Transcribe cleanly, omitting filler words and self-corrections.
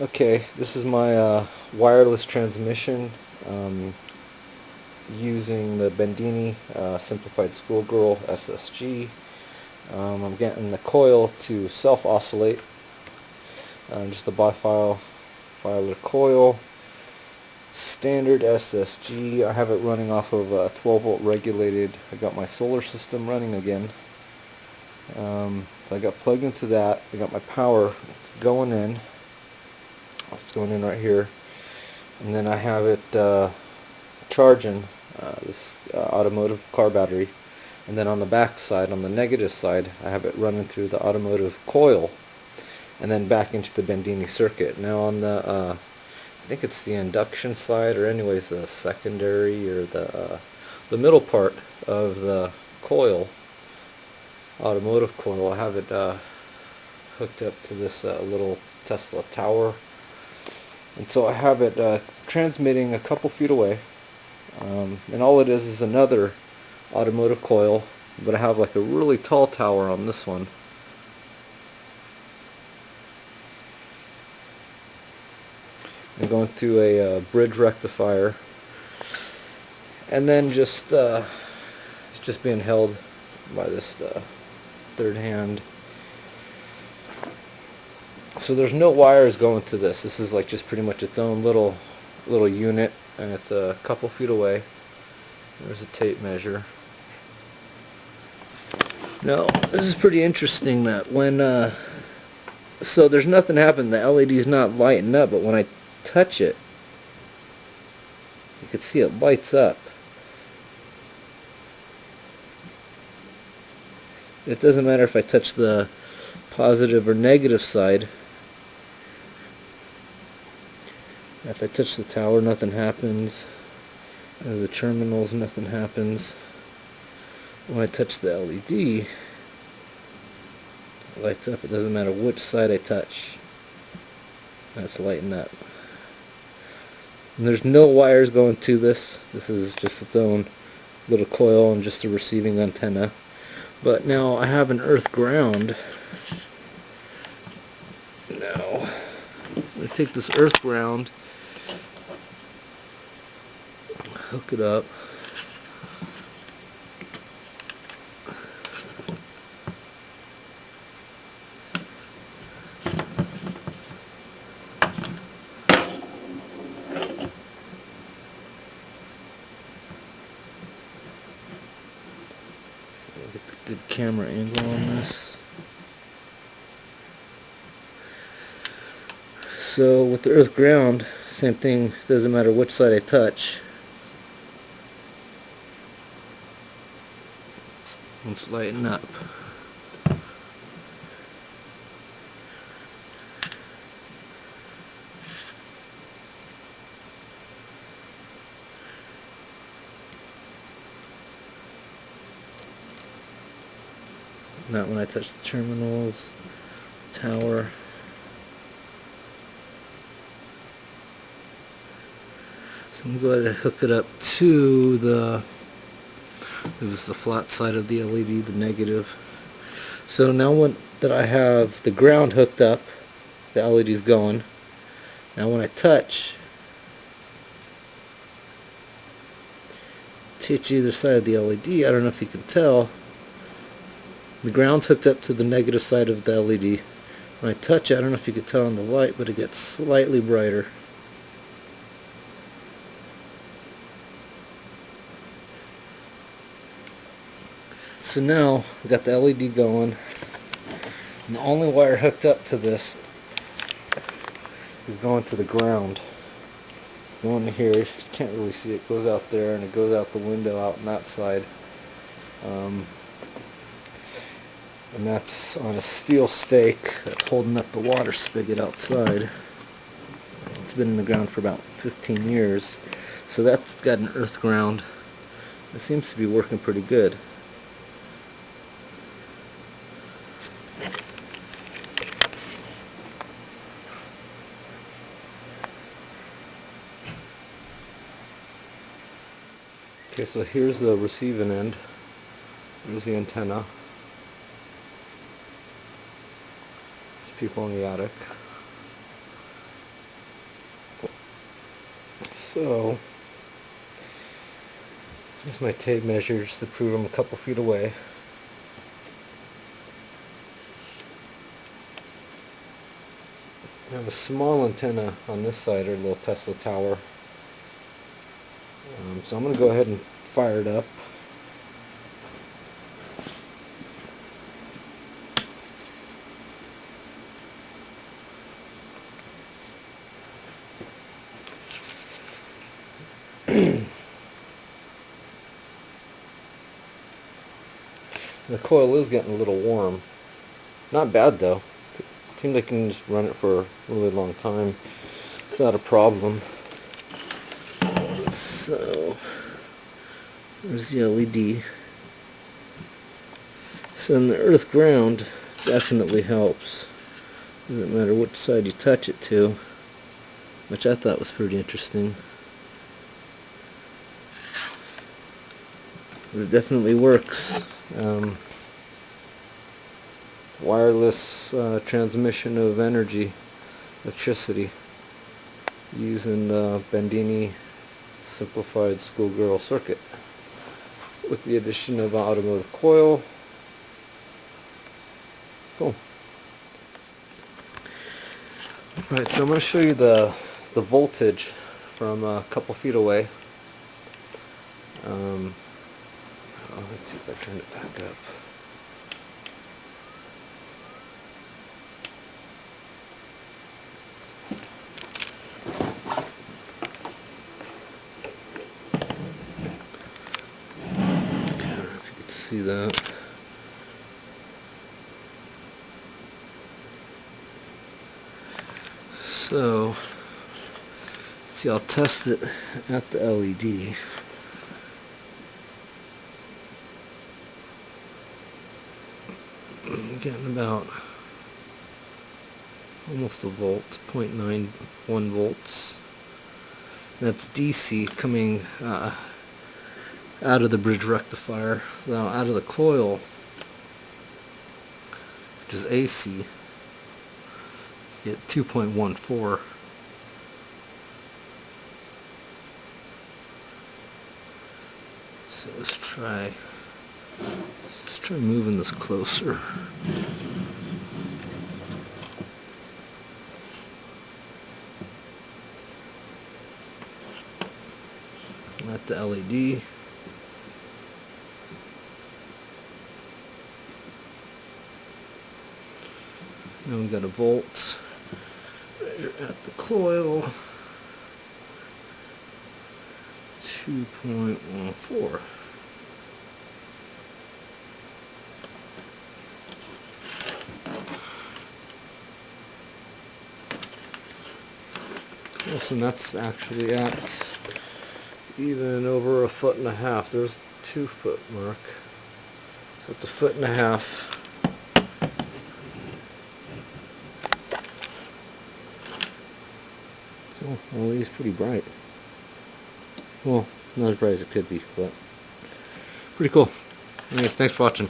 Okay, this is my wireless transmission using the Bedini Simplified Schoolgirl SSG. I'm getting the coil to self-oscillate, just a bifilar coil, standard SSG. I have it running off of a 12 volt regulated. I got my solar system running again. So I got plugged into that. I got my power. It's going in. It's going in right here, and then I have it charging this automotive car battery, and then on the back side, on the negative side, I have it running through the automotive coil, and then back into the Bedini circuit. Now on the I think it's the induction side, or anyways the secondary, or the middle part of the coil, automotive coil, I have it hooked up to this little Tesla tower. And so I have it transmitting a couple feet away, and all it is another automotive coil, but I have like a really tall tower on this one. I'm going to a bridge rectifier, and then just it's just being held by this third hand. So there's no wires going to this. This is like just pretty much its own little unit, and it's a couple feet away. There's a tape measure. Now this is pretty interesting that when so there's nothing happening. The LED's not lighting up, but when I touch it, you can see it lights up. It doesn't matter if I touch the positive or negative side. If I touch the tower, nothing happens. The terminals, nothing happens. When I touch the LED, it lights up. It doesn't matter which side I touch. That's lighting up. And there's no wires going to this. This is just its own little coil and just a receiving antenna. But now I have an earth ground. Now, I'm going to take this earth ground, hook it up. Get the good camera angle on this. So with the earth ground, same thing, doesn't matter which side I touch. It's lighting up. Not when I touch the terminals, tower. So I'm going to go ahead and hook it up to this is the flat side of the LED, the negative. So now that I have the ground hooked up, the LED's going. Now when I touch either side of the LED, I don't know if you can tell, the ground's hooked up to the negative side of the LED. When I touch it, I don't know if you can tell on the light, but it gets slightly brighter. So now we got the LED going, and the only wire hooked up to this is going to the ground. Going to here, you can't really see it. Goes out there, and it goes out the window out on that side. And that's on a steel stake that's holding up the water spigot outside. It's been in the ground for about 15 years. So that's got an earth ground. It seems to be working pretty good. Okay, so here's the receiving end. There's the antenna. There's people in the attic. So, here's my tape measure just to prove I'm a couple feet away. I have a small antenna on this side, or a little Tesla tower. So I'm going to go ahead and fire it up. The coil is getting a little warm. Not bad though. Seems like I can just run it for a really long time without a problem. So, there's the LED. So in the earth ground definitely helps. Doesn't matter which side you touch it to, which I thought was pretty interesting. But it definitely works. Wireless transmission of energy, electricity, using bedini simplified schoolgirl circuit with the addition of an automotive coil. Cool. Right, so I'm going to show you the voltage from a couple feet away. Let's see if I turn it back up. Okay, I don't know if you can see that. So, let's see, I'll test it at the LED. I'm getting about almost a volt, 0.91 volts. That's DC coming out of the bridge rectifier. Now out of the coil, which is AC, you get 2.14. So let's try moving this closer. At the LED. Now we've got a volt. Measure at the coil. 2.14. Yes, and that's actually at even over 1.5 feet. There's 2 foot mark. So it's 1.5 feet. Oh, well, it's pretty bright. Well, not as bright as it could be, but pretty cool. Anyways, thanks for watching.